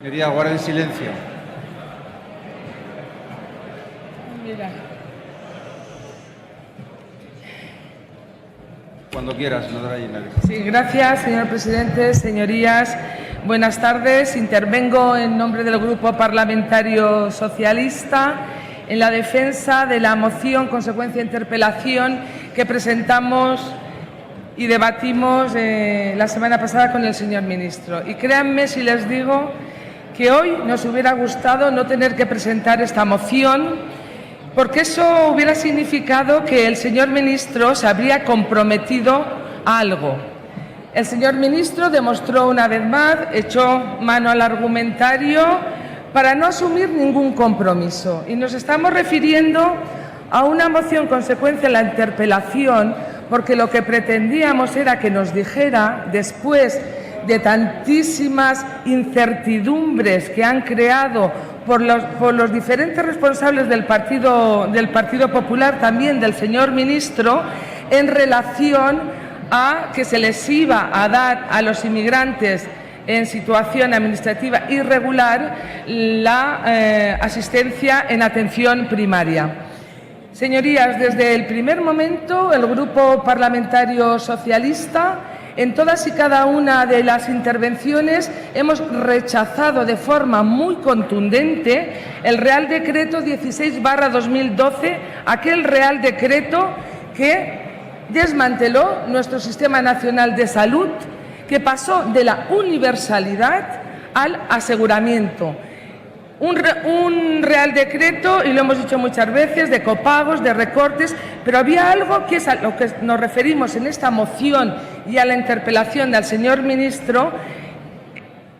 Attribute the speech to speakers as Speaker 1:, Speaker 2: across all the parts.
Speaker 1: Señoría, guarden silencio.
Speaker 2: Mira.
Speaker 1: Cuando quieras, senadora Linares.
Speaker 2: Sí, gracias, señor presidente. Señorías, buenas tardes. Intervengo en nombre del Grupo Parlamentario Socialista en la defensa de la moción consecuencia de interpelación que presentamos y debatimos la semana pasada con el señor ministro. Y créanme si les digo que hoy nos hubiera gustado no tener que presentar esta moción, porque eso hubiera significado que el señor ministro se habría comprometido a algo. El señor ministro demostró una vez más, echó mano al argumentario para no asumir ningún compromiso. Y nos estamos refiriendo a una moción consecuencia de la interpelación, porque lo que pretendíamos era que nos dijera, después de tantísimas incertidumbres que han creado por los diferentes responsables del Partido Popular, también del señor ministro, en relación a que se les iba a dar a los inmigrantes en situación administrativa irregular la asistencia en atención primaria. Señorías, desde el primer momento, el Grupo Parlamentario Socialista, en todas y cada una de las intervenciones, hemos rechazado de forma muy contundente el Real Decreto 16/2012, aquel Real Decreto que desmanteló nuestro Sistema Nacional de Salud, que pasó de la universalidad al aseguramiento. Un Real Decreto, y lo hemos dicho muchas veces, de copagos, de recortes, pero había algo que es a lo que nos referimos en esta moción y a la interpelación del señor ministro,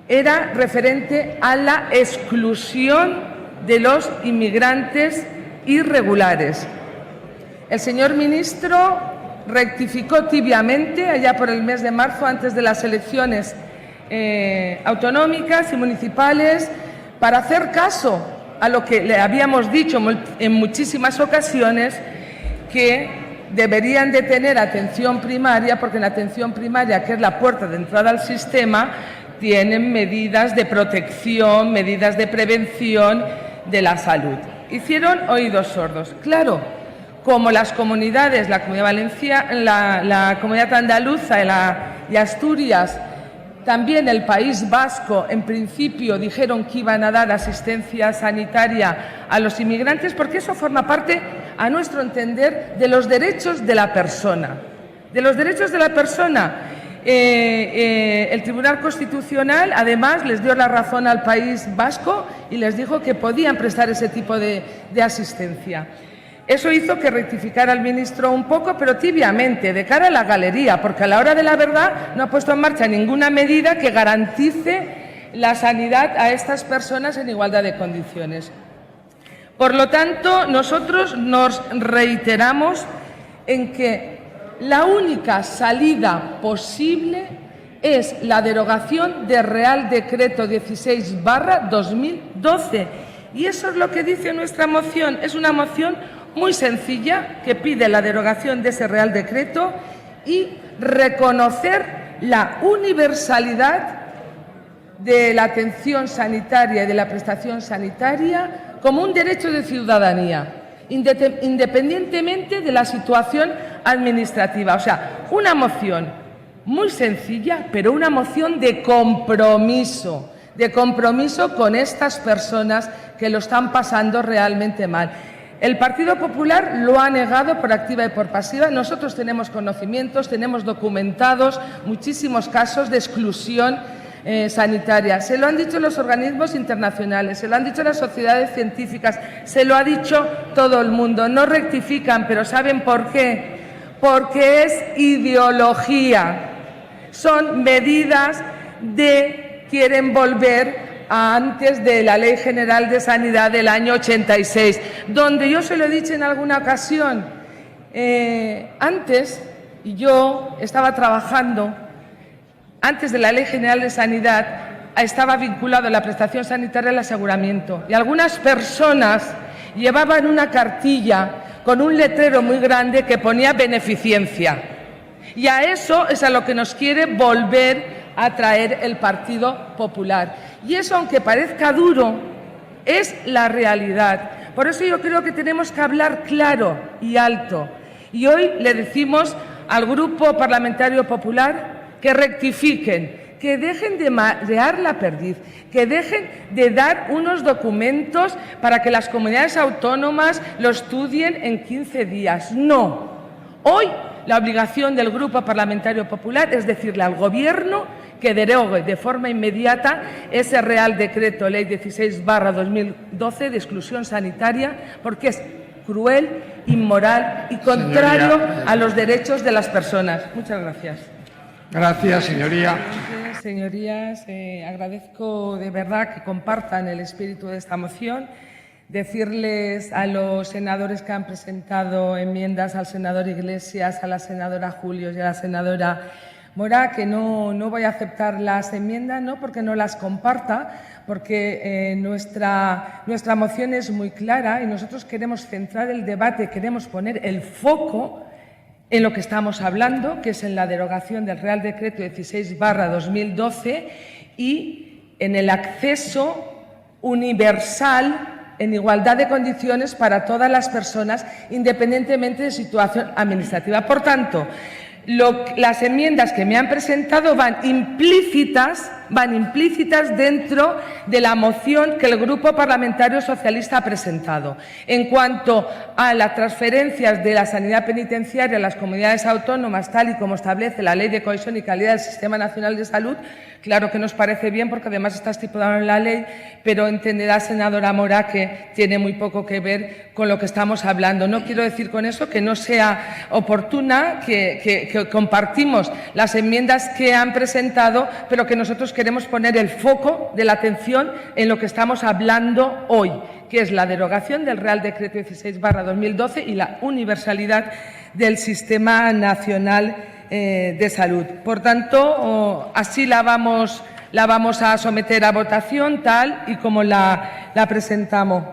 Speaker 2: era referente a la exclusión de los inmigrantes irregulares. El señor ministro rectificó tibiamente allá por el mes de marzo, antes de las elecciones autonómicas y municipales, para hacer caso a lo que le habíamos dicho en muchísimas ocasiones, que deberían de tener atención primaria, porque en la atención primaria, que es la puerta de entrada al sistema, tienen medidas de protección, medidas de prevención de la salud. Hicieron oídos sordos. Claro, como las comunidades, la Comunidad Valenciana, la Comunidad Andaluza y Asturias, también el País Vasco, en principio dijeron que iban a dar asistencia sanitaria a los inmigrantes, porque eso forma parte, a nuestro entender, de los derechos de la persona. De los derechos de la persona. El Tribunal Constitucional, además, les dio la razón al País Vasco y les dijo que podían prestar ese tipo de asistencia. Eso hizo que rectificara el ministro un poco, pero tibiamente, de cara a la galería, porque a la hora de la verdad no ha puesto en marcha ninguna medida que garantice la sanidad a estas personas en igualdad de condiciones. Por lo tanto, nosotros nos reiteramos en que la única salida posible es la derogación del Real Decreto 16/2012. Y eso es lo que dice nuestra moción. Es una moción muy sencilla, que pide la derogación de ese Real Decreto y reconocer la universalidad de la atención sanitaria y de la prestación sanitaria como un derecho de ciudadanía, independientemente de la situación administrativa. O sea, una moción muy sencilla, pero una moción de compromiso con estas personas que lo están pasando realmente mal. El Partido Popular lo ha negado por activa y por pasiva. Nosotros tenemos conocimientos, tenemos documentados muchísimos casos de exclusión sanitaria. Se lo han dicho los organismos internacionales, se lo han dicho las sociedades científicas, se lo ha dicho todo el mundo. No rectifican, pero ¿saben por qué? Porque es ideología. Son medidas quieren volver a antes de la Ley General de Sanidad del año 86, donde yo se lo he dicho en alguna ocasión, antes, y yo estaba trabajando, antes de la Ley General de Sanidad, estaba vinculado a la prestación sanitaria al aseguramiento, y algunas personas llevaban una cartilla con un letrero muy grande que ponía beneficencia, y a eso es a lo que nos quiere volver a traer el Partido Popular. Y eso, aunque parezca duro, es la realidad. Por eso yo creo que tenemos que hablar claro y alto. Y hoy le decimos al Grupo Parlamentario Popular que rectifiquen, que dejen de marear la perdiz, que dejen de dar unos documentos para que las comunidades autónomas lo estudien en 15 días. No. Hoy la obligación del Grupo Parlamentario Popular es decirle al Gobierno que derogue de forma inmediata ese Real Decreto Ley 16/2012 de exclusión sanitaria, porque es cruel, inmoral y contrario a los derechos de las personas. Muchas gracias.
Speaker 3: Gracias, señoría.
Speaker 2: Señorías, agradezco de verdad que compartan el espíritu de esta moción. Decirles a los senadores que han presentado enmiendas, al senador Iglesias, a la senadora Julio y a la senadora Mora, que no voy a aceptar las enmiendas, no porque no las comparta, porque nuestra moción es muy clara y nosotros queremos centrar el debate, queremos poner el foco en lo que estamos hablando, que es en la derogación del Real Decreto 16/2012 y en el acceso universal en igualdad de condiciones para todas las personas, independientemente de situación administrativa. Por tanto, las enmiendas que me han presentado van implícitas dentro de la moción que el Grupo Parlamentario Socialista ha presentado. En cuanto a las transferencias de la sanidad penitenciaria a las comunidades autónomas, tal y como establece la Ley de Cohesión y Calidad del Sistema Nacional de Salud, claro que nos parece bien, porque además está estipulado en la ley, pero entenderá, senadora Mora, que tiene muy poco que ver con lo que estamos hablando. No quiero decir con eso que no sea oportuna, que compartimos las enmiendas que han presentado, pero que nosotros queremos poner el foco de la atención en lo que estamos hablando hoy, que es la derogación del Real Decreto 16/2012 y la universalidad del Sistema Nacional de Salud. Por tanto, así la vamos a someter a votación, tal y como la presentamos.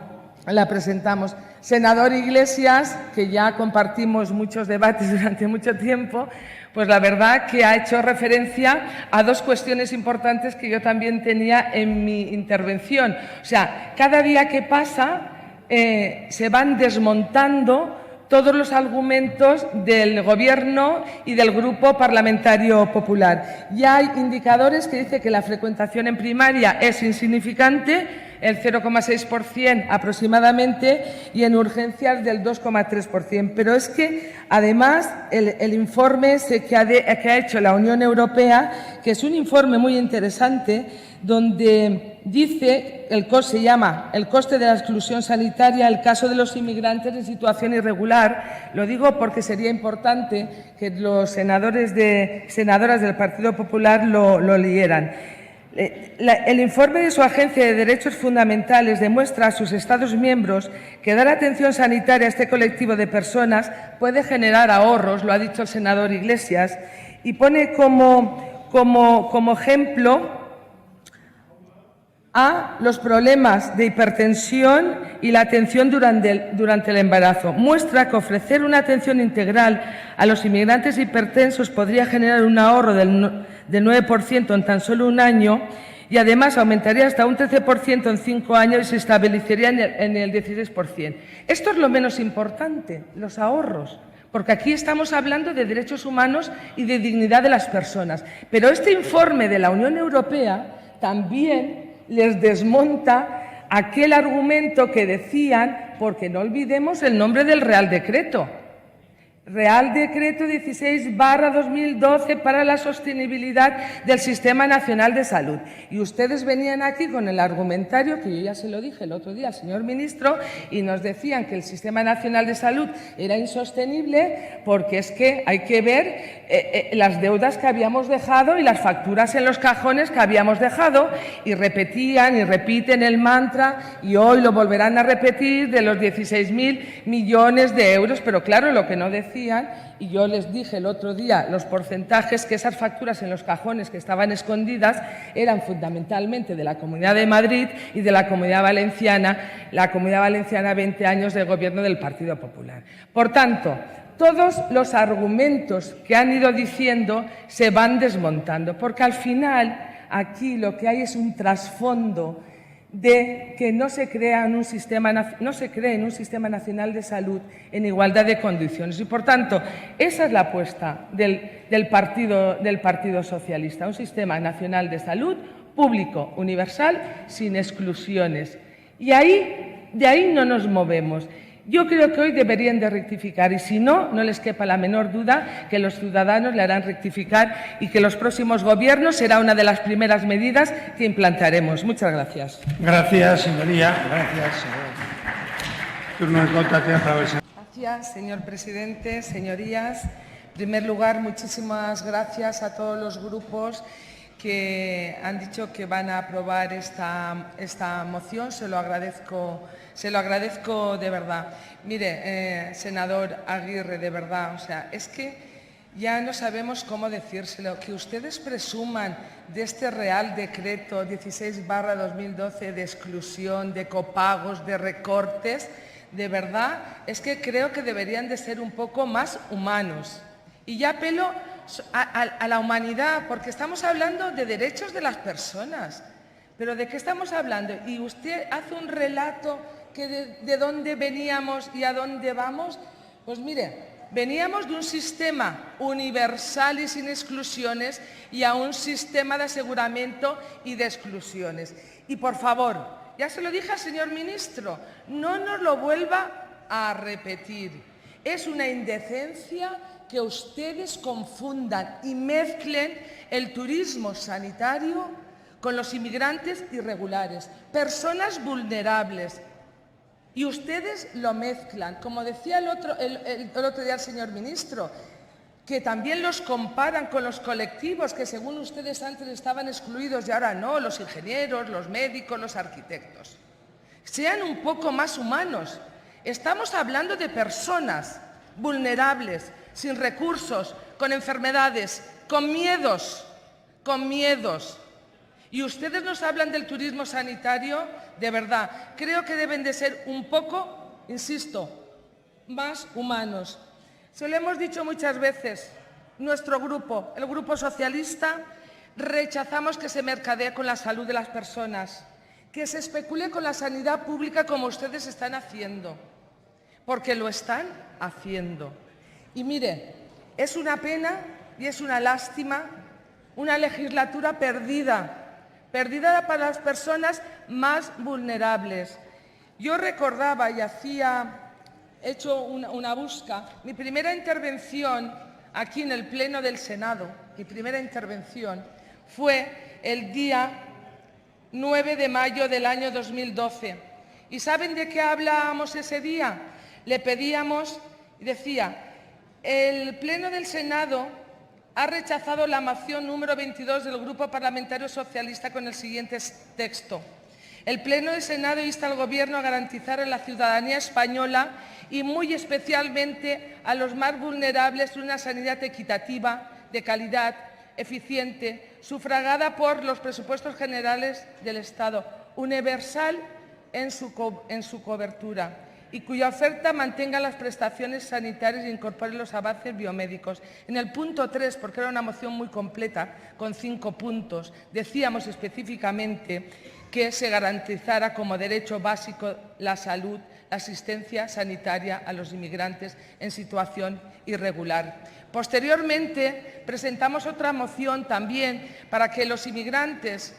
Speaker 2: Senador Iglesias, que ya compartimos muchos debates durante mucho tiempo, pues la verdad que ha hecho referencia a dos cuestiones importantes que yo también tenía en mi intervención. O sea, cada día que pasa se van desmontando todos los argumentos del Gobierno y del Grupo Parlamentario Popular. Ya hay indicadores que dicen que la frecuentación en primaria es insignificante, el 0,6% aproximadamente, y en urgencias del 2,3%. Pero es que, además, el informe que ha hecho la Unión Europea, que es un informe muy interesante, donde dice, se llama el coste de la exclusión sanitaria, el caso de los inmigrantes en situación irregular. Lo digo porque sería importante que los senadoras del Partido Popular lo leyeran. El informe de su Agencia de Derechos Fundamentales demuestra a sus Estados miembros que dar atención sanitaria a este colectivo de personas puede generar ahorros, lo ha dicho el senador Iglesias, y pone como ejemplo a los problemas de hipertensión y la atención durante el embarazo. Muestra que ofrecer una atención integral a los inmigrantes hipertensos podría generar un ahorro del 9% en tan solo un año y además aumentaría hasta un 13% en 5 años y se estabilizaría en el 16%. Esto es lo menos importante, los ahorros, porque aquí estamos hablando de derechos humanos y de dignidad de las personas. Pero este informe de la Unión Europea también les desmonta aquel argumento que decían, porque no olvidemos el nombre del Real Decreto. Real Decreto 16/2012 para la sostenibilidad del Sistema Nacional de Salud. Y ustedes venían aquí con el argumentario, que yo ya se lo dije el otro día al señor ministro, y nos decían que el Sistema Nacional de Salud era insostenible porque es que hay que ver las deudas que habíamos dejado y las facturas en los cajones que habíamos dejado, y repetían y repiten el mantra, y hoy lo volverán a repetir, de los 16.000 millones de euros. Pero claro, lo que no decían, y yo les dije el otro día los porcentajes, que esas facturas en los cajones que estaban escondidas eran fundamentalmente de la Comunidad de Madrid y de la Comunidad Valenciana, 20 años de gobierno del Partido Popular. Por tanto, todos los argumentos que han ido diciendo se van desmontando, porque al final aquí lo que hay es un trasfondo de que no se cree en un sistema nacional de salud en igualdad de condiciones. Y, por tanto, esa es la apuesta del Partido Socialista, un sistema nacional de salud público, universal, sin exclusiones. Y de ahí no nos movemos. Yo creo que hoy deberían de rectificar y, si no, no les quepa la menor duda que los ciudadanos le harán rectificar y que los próximos gobiernos será una de las primeras medidas que implantaremos. Muchas gracias.
Speaker 3: Gracias, señoría. Gracias. Turno de votación para el señor.
Speaker 2: Gracias, señor presidente, señorías. En primer lugar, muchísimas gracias a todos los grupos que han dicho que van a aprobar esta moción. Se lo agradezco de verdad. Mire, senador Aguirre, de verdad, o sea, es que ya no sabemos cómo decírselo. Que ustedes presuman de este Real Decreto 16/2012 de exclusión, de copagos, de recortes, de verdad, es que creo que deberían de ser un poco más humanos. Y ya apelo a la humanidad, porque estamos hablando de derechos de las personas. ¿Pero de qué estamos hablando? Y usted hace un relato que de dónde veníamos y a dónde vamos. Pues mire, veníamos de un sistema universal y sin exclusiones y a un sistema de aseguramiento y de exclusiones. Y, por favor, ya se lo dije al señor ministro, no nos lo vuelva a repetir. Es una indecencia que ustedes confundan y mezclen el turismo sanitario con los inmigrantes irregulares, personas vulnerables. Y ustedes lo mezclan, como decía el otro día el señor ministro, que también los comparan con los colectivos que según ustedes antes estaban excluidos y ahora no, los ingenieros, los médicos, los arquitectos. Sean un poco más humanos. Estamos hablando de personas vulnerables, sin recursos, con enfermedades, con miedos. Y ustedes nos hablan del turismo sanitario, de verdad, creo que deben de ser un poco, insisto, más humanos. Se lo hemos dicho muchas veces, nuestro grupo, el Grupo Socialista, rechazamos que se mercadee con la salud de las personas, que se especule con la sanidad pública como ustedes están haciendo, porque lo están haciendo. Y mire, es una pena y es una lástima, una legislatura perdida para las personas más vulnerables. Yo recordaba y he hecho una busca, mi primera intervención aquí en el Pleno del Senado, fue el día 9 de mayo del año 2012. ¿Y saben de qué hablábamos ese día? Le pedíamos, decía, el Pleno del Senado ha rechazado la moción número 22 del Grupo Parlamentario Socialista con el siguiente texto. El Pleno del Senado insta al Gobierno a garantizar a la ciudadanía española y muy especialmente a los más vulnerables una sanidad equitativa, de calidad, eficiente, sufragada por los presupuestos generales del Estado, universal en su cobertura y cuya oferta mantenga las prestaciones sanitarias e incorpore los avances biomédicos. En el punto 3, porque era una moción muy completa, con 5 puntos, decíamos específicamente que se garantizara como derecho básico la salud, la asistencia sanitaria a los inmigrantes en situación irregular. Posteriormente, presentamos otra moción también para que los inmigrantes,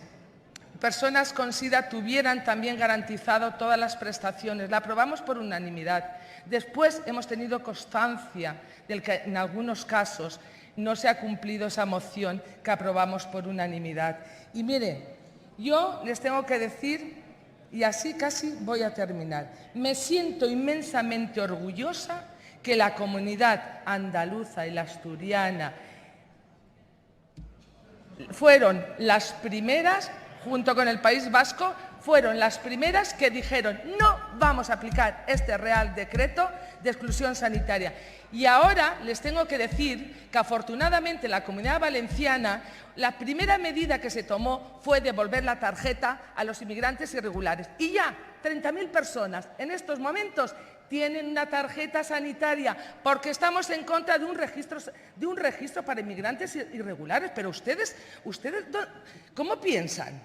Speaker 2: personas con SIDA, tuvieran también garantizado todas las prestaciones. La aprobamos por unanimidad. Después hemos tenido constancia de que en algunos casos no se ha cumplido esa moción que aprobamos por unanimidad. Y mire, yo les tengo que decir, y así casi voy a terminar, me siento inmensamente orgullosa que la comunidad andaluza y la asturiana fueron las primeras, junto con el País Vasco, fueron las primeras que dijeron no vamos a aplicar este Real Decreto de exclusión sanitaria. Y ahora les tengo que decir que afortunadamente en la Comunidad Valenciana la primera medida que se tomó fue devolver la tarjeta a los inmigrantes irregulares. Y ya 30.000 personas en estos momentos tienen una tarjeta sanitaria, porque estamos en contra de un registro para inmigrantes irregulares. Pero ustedes, ¿cómo piensan?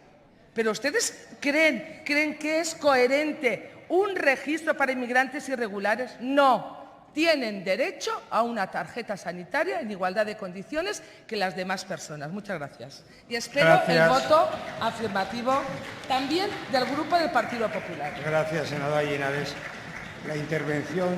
Speaker 2: ¿Pero ustedes creen que es coherente un registro para inmigrantes irregulares? No. Tienen derecho a una tarjeta sanitaria en igualdad de condiciones que las demás personas. Muchas gracias. Y espero el voto afirmativo también del Grupo del Partido Popular.
Speaker 3: Gracias, senadora Linares. La intervención